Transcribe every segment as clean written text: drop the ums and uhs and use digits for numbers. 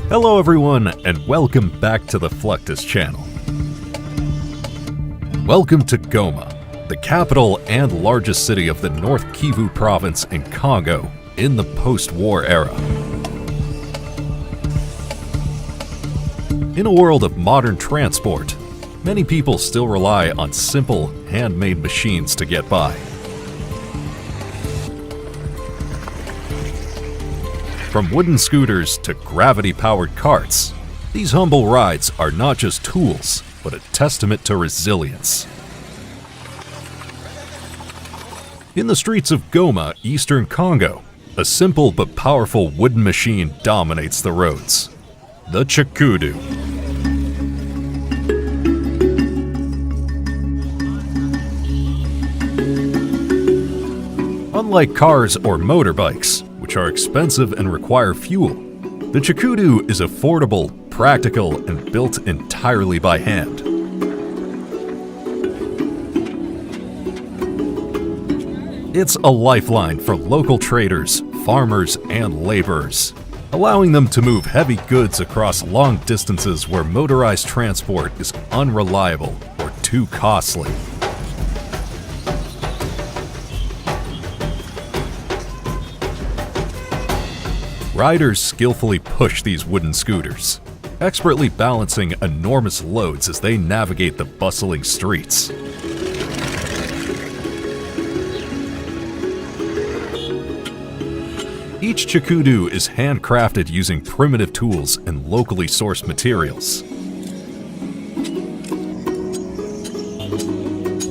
Hello everyone, and welcome back to the Fluctus channel. Welcome to Goma, the capital and largest city of the North Kivu province in Congo in the post-war era. In a world of modern transport, many people still rely on simple, handmade machines to get by. From wooden scooters to gravity-powered carts, these humble rides are not just tools, but a testament to resilience. In the streets of Goma, eastern Congo, a simple but powerful wooden machine dominates the roads: the Chikudu. Unlike cars or motorbikes, which are expensive and require fuel, the Chikudu is affordable, practical, and built entirely by hand. It's a lifeline for local traders, farmers, and laborers, allowing them to move heavy goods across long distances where motorized transport is unreliable or too costly. Riders skillfully push these wooden scooters, expertly balancing enormous loads as they navigate the bustling streets. Each Chikudu is handcrafted using primitive tools and locally sourced materials.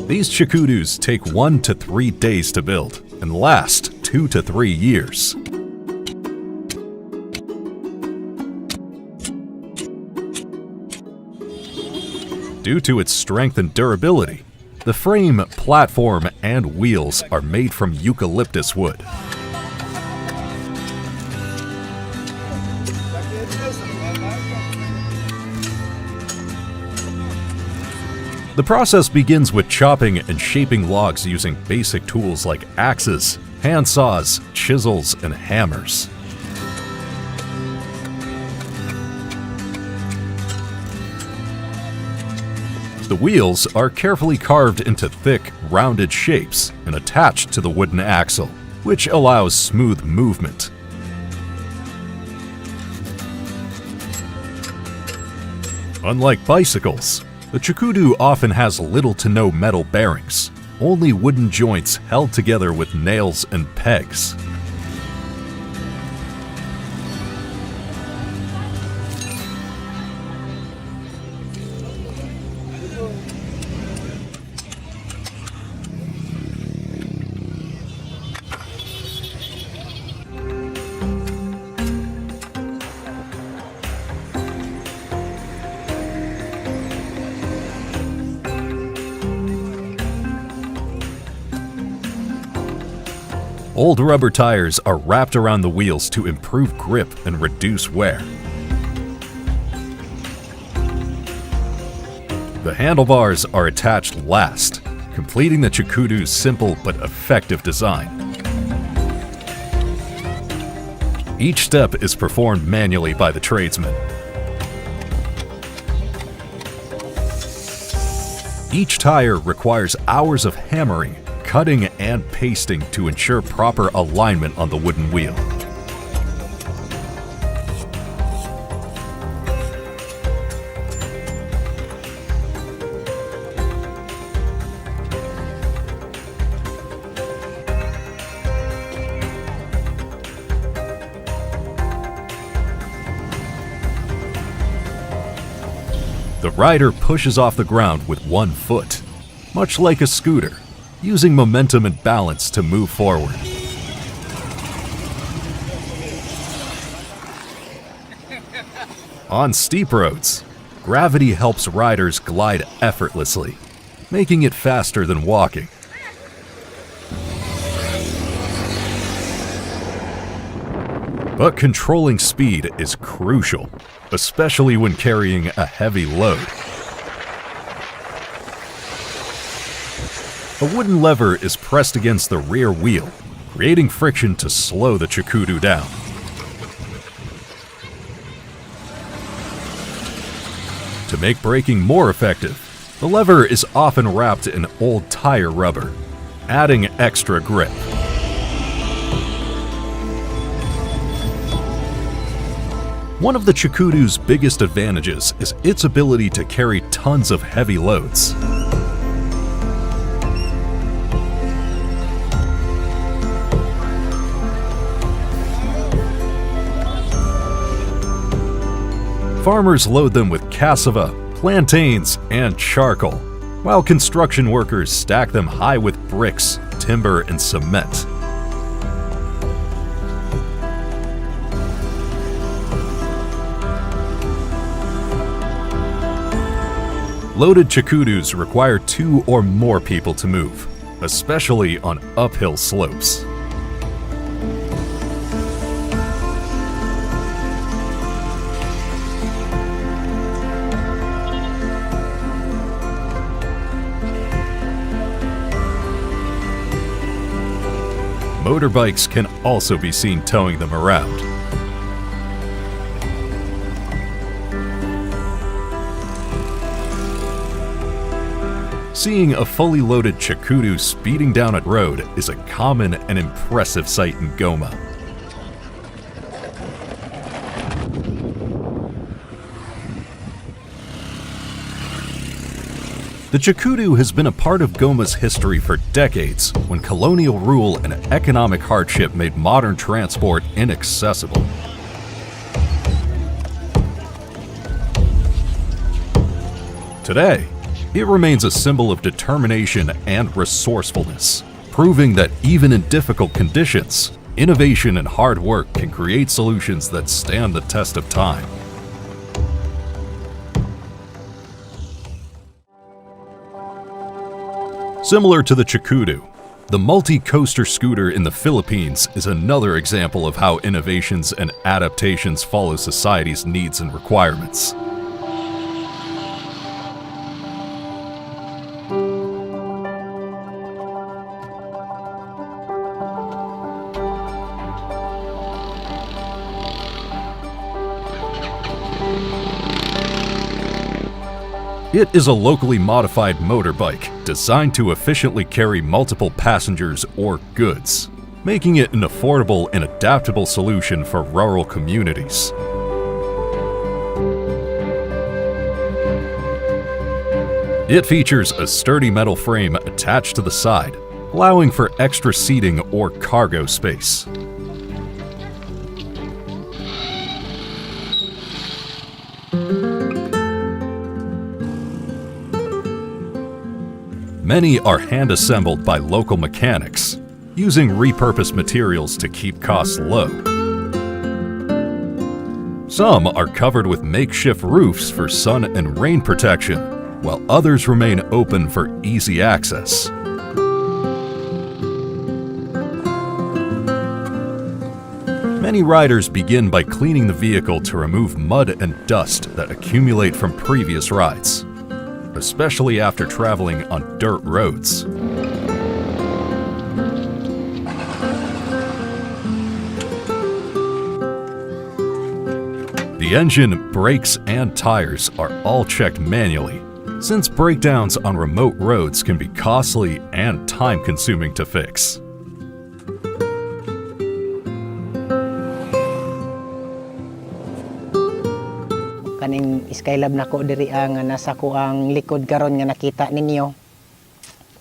These Chikudus take 1 to 3 days to build and last 2 to 3 years. Due to its strength and durability, the frame, platform, and wheels are made from eucalyptus wood. The process begins with chopping and shaping logs using basic tools like axes, hand saws, chisels, and hammers. The wheels are carefully carved into thick, rounded shapes and attached to the wooden axle, which allows smooth movement. Unlike bicycles, the Chikudu often has little to no metal bearings, only wooden joints held together with nails and pegs. Old rubber tires are wrapped around the wheels to improve grip and reduce wear. The handlebars are attached last, completing the Chikudu's simple but effective design. Each step is performed manually by the tradesman. Each tire requires hours of hammering, cutting, and pasting to ensure proper alignment on the wooden wheel. The rider pushes off the ground with one foot, much like a scooter, using momentum and balance to move forward. On steep roads, gravity helps riders glide effortlessly, making it faster than walking. But controlling speed is crucial, especially when carrying a heavy load. A wooden lever is pressed against the rear wheel, creating friction to slow the Chikudu down. To make braking more effective, the lever is often wrapped in old tire rubber, adding extra grip. One of the Chikudu's biggest advantages is its ability to carry tons of heavy loads. Farmers load them with cassava, plantains, and charcoal, while construction workers stack them high with bricks, timber, and cement. Loaded Chikudus require 2 or more people to move, especially on uphill slopes. Motorbikes can also be seen towing them around. Seeing a fully loaded Chikudu speeding down a road is a common and impressive sight in Goma. The Chikudu has been a part of Goma's history for decades, when colonial rule and economic hardship made modern transport inaccessible. Today, it remains a symbol of determination and resourcefulness, proving that even in difficult conditions, innovation and hard work can create solutions that stand the test of time. Similar to the Chikudu, the multi-coaster scooter in the Philippines is another example of how innovations and adaptations follow society's needs and requirements. It is a locally modified motorbike designed to efficiently carry multiple passengers or goods, making it an affordable and adaptable solution for rural communities. It features a sturdy metal frame attached to the side, allowing for extra seating or cargo space. Many are hand-assembled by local mechanics, using repurposed materials to keep costs low. Some are covered with makeshift roofs for sun and rain protection, while others remain open for easy access. Many riders begin by cleaning the vehicle to remove mud and dust that accumulate from previous rides, especially after traveling on dirt roads. The engine, brakes, and tires are all checked manually, since breakdowns on remote roads can be costly and time-consuming to fix. Kaning Skylab nako diri nga nasa ko ang likod karon nga nakita ninyo.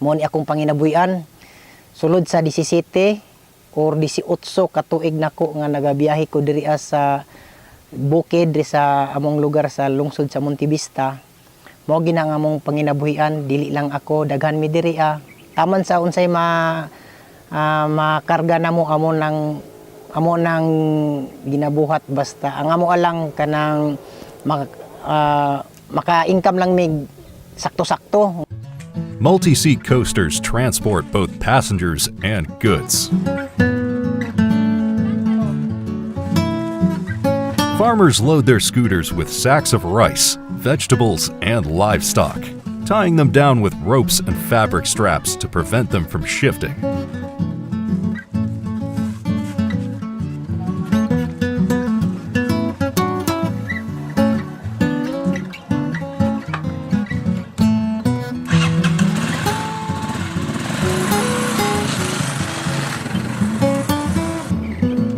Mo ni akong panginabuyan sulod sa 17 or 18 ka tuig nako nga nagabiyahe ko diri sa bukid diri sa among lugar sa lungsod sa Montevista. Mo gina nga among panginabuhian, dili lang ako daghan mi diri taman sa unsay makarga namo amo nang ginabuhat, basta ang amo alang kanang maka-income lang mig sakto-sakto. Multi-seat coasters transport both passengers and goods. Farmers load their scooters with sacks of rice, vegetables, and livestock, tying them down with ropes and fabric straps to prevent them from shifting.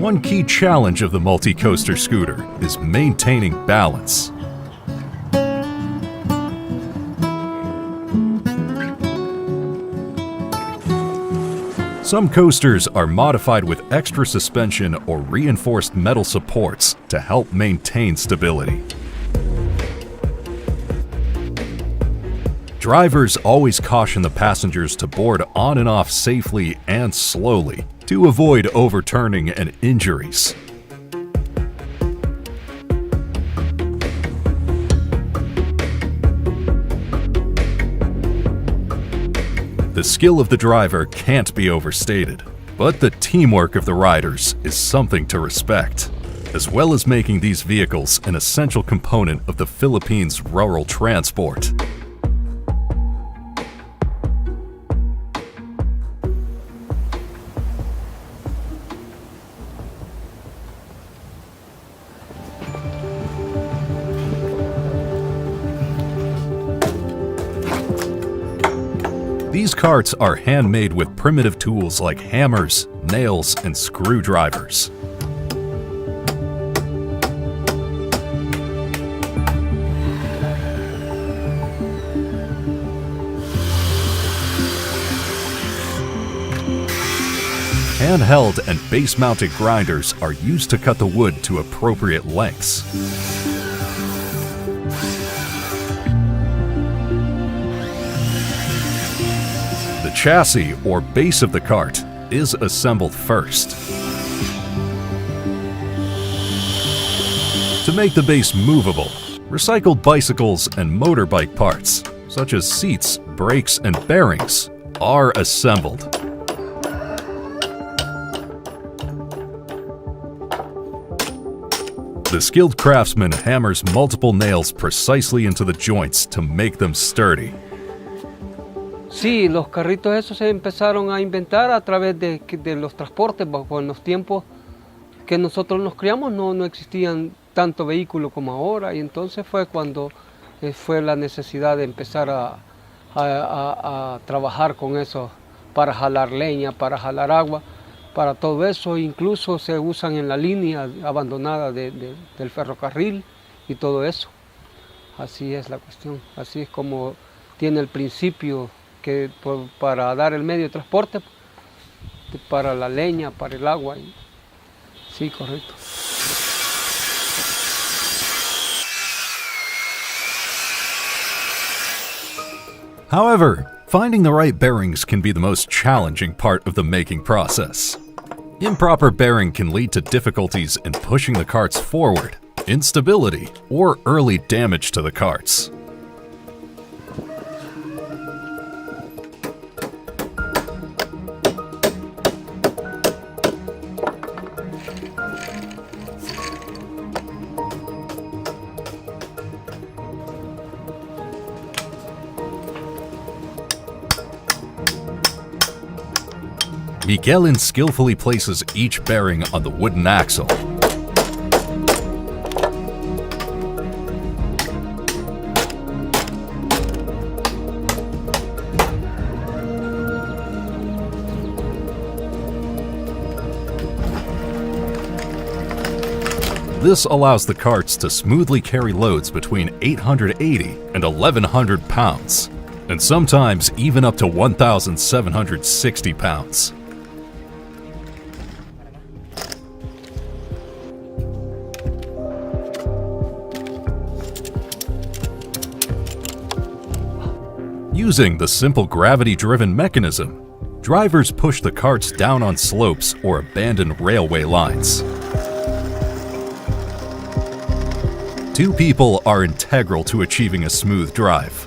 One key challenge of the multi-coaster scooter is maintaining balance. Some coasters are modified with extra suspension or reinforced metal supports to help maintain stability. Drivers always caution the passengers to board on and off safely and slowly to avoid overturning and injuries. The skill of the driver can't be overstated, but the teamwork of the riders is something to respect, as well as making these vehicles an essential component of the Philippines' rural transport. These carts are handmade with primitive tools like hammers, nails, and screwdrivers. Handheld and base-mounted grinders are used to cut the wood to appropriate lengths. The chassis or base of the cart is assembled first. To make the base movable, recycled bicycles and motorbike parts, such as seats, brakes, and bearings, are assembled. The skilled craftsman hammers multiple nails precisely into the joints to make them sturdy. Sí, los carritos esos se empezaron a inventar a través de los transportes, bajo en los tiempos que nosotros nos criamos no existían tanto vehículo como ahora, y entonces fue cuando fue la necesidad de empezar a trabajar con eso para jalar leña, para jalar agua, para todo eso. Incluso se usan en la línea abandonada del ferrocarril y todo eso. Así es la cuestión, así es como tiene el principio que para dar el medio de transporte, para la leña, para el agua. Sí, correcto. However, finding the right bearings can be the most challenging part of the making process. Improper bearing can lead to difficulties in pushing the carts forward, instability, or early damage to the carts. Miguelin skillfully places each bearing on the wooden axle. This allows the carts to smoothly carry loads between 880 and 1,100 pounds, and sometimes even up to 1,760 pounds. Using the simple gravity-driven mechanism, drivers push the carts down on slopes or abandoned railway lines. Two people are integral to achieving a smooth drive.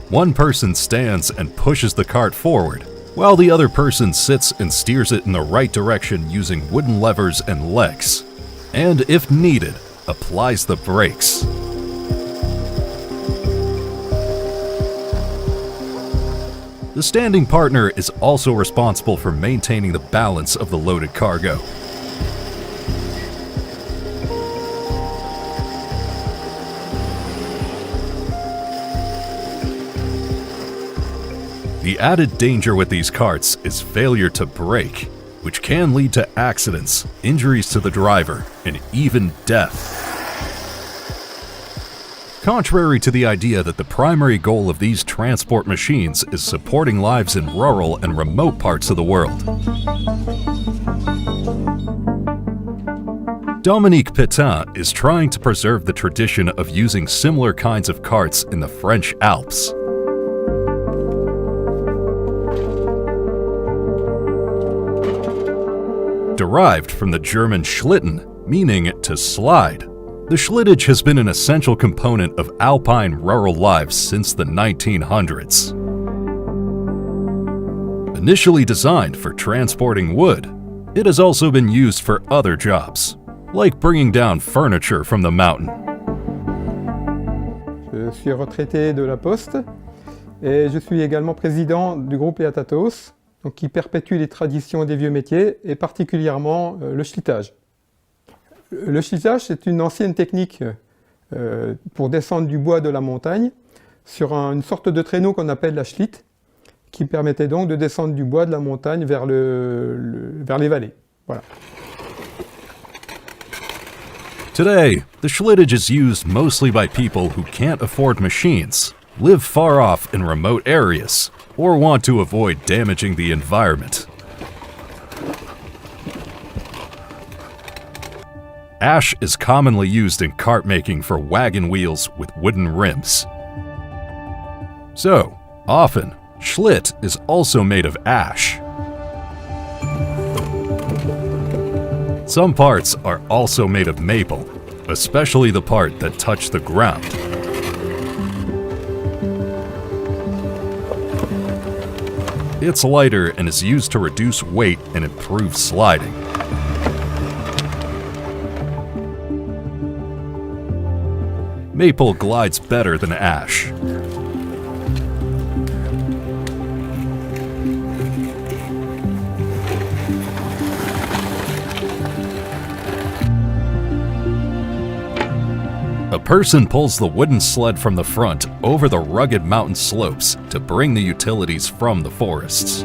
One person stands and pushes the cart forward, while the other person sits and steers it in the right direction using wooden levers and legs, and if needed, applies the brakes. The standing partner is also responsible for maintaining the balance of the loaded cargo. The added danger with these carts is failure to brake, which can lead to accidents, injuries to the driver, and even death. Contrary to the idea that the primary goal of these transport machines is supporting lives in rural and remote parts of the world. Dominique Pétain is trying to preserve the tradition of using similar kinds of carts in the French Alps. Derived from the German Schlitten, meaning to slide, the schlittage has been an essential component of alpine rural lives since the 1900s. Initially designed for transporting wood, it has also been used for other jobs, like bringing down furniture from the mountain. Je suis retraité de la Poste et je suis également président du groupe Eatatos, donc qui perpétue les traditions des vieux métiers et particulièrement le schlitage. Le schlitage, c'est une ancienne technique pour descendre du bois de la montagne sur une sorte de traîneau qu'on appelle la schlitt, qui permettait donc de descendre du bois de la montagne vers les vallées. Voilà. Today, the schlittage is used mostly by people who can't afford machines, live far off in remote areas, or want to avoid damaging the environment. Ash is commonly used in kart making for wagon wheels with wooden rims. So, often, schlitt is also made of ash. Some parts are also made of maple, especially the part that touch the ground. It's lighter and is used to reduce weight and improve sliding. Maple glides better than ash. A person pulls the wooden sled from the front over the rugged mountain slopes to bring the utilities from the forests.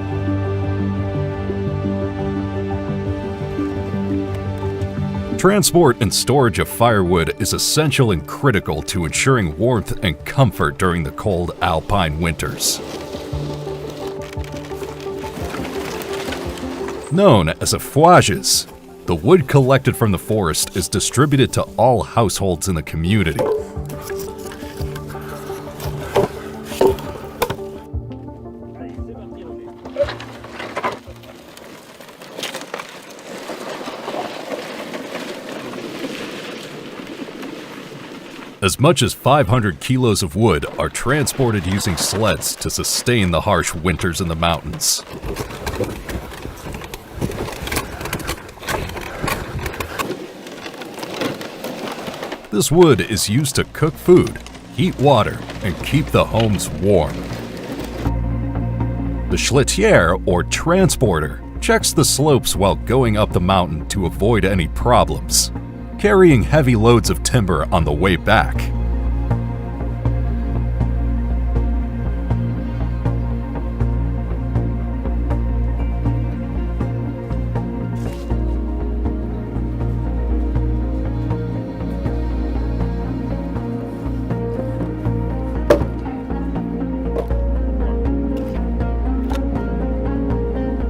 Transport and storage of firewood is essential and critical to ensuring warmth and comfort during the cold alpine winters. Known as a fouages, the wood collected from the forest is distributed to all households in the community. As much as 500 kilos of wood are transported using sleds to sustain the harsh winters in the mountains. This wood is used to cook food, heat water, and keep the homes warm. The schlittier, or transporter, checks the slopes while going up the mountain to avoid any problems, carrying heavy loads of timber on the way back.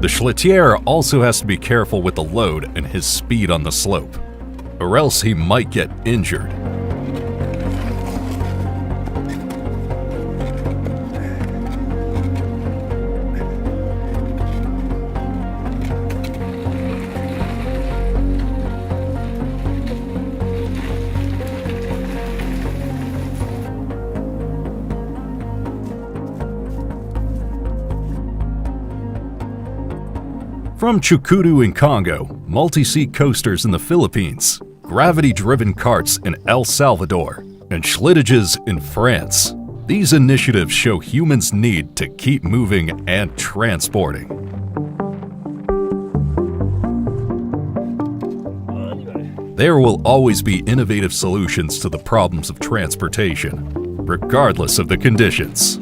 The schlittier also has to be careful with the load and his speed on the slope, or else he might get injured. From Chukudu in Congo, multi-seat coasters in the Philippines, gravity-driven carts in El Salvador, and schlitages in France, these initiatives show humans' need to keep moving and transporting. There will always be innovative solutions to the problems of transportation, regardless of the conditions.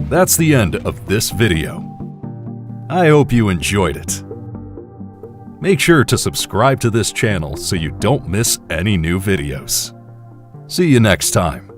That's the end of this video. I hope you enjoyed it. Make sure to subscribe to this channel so you don't miss any new videos. See you next time.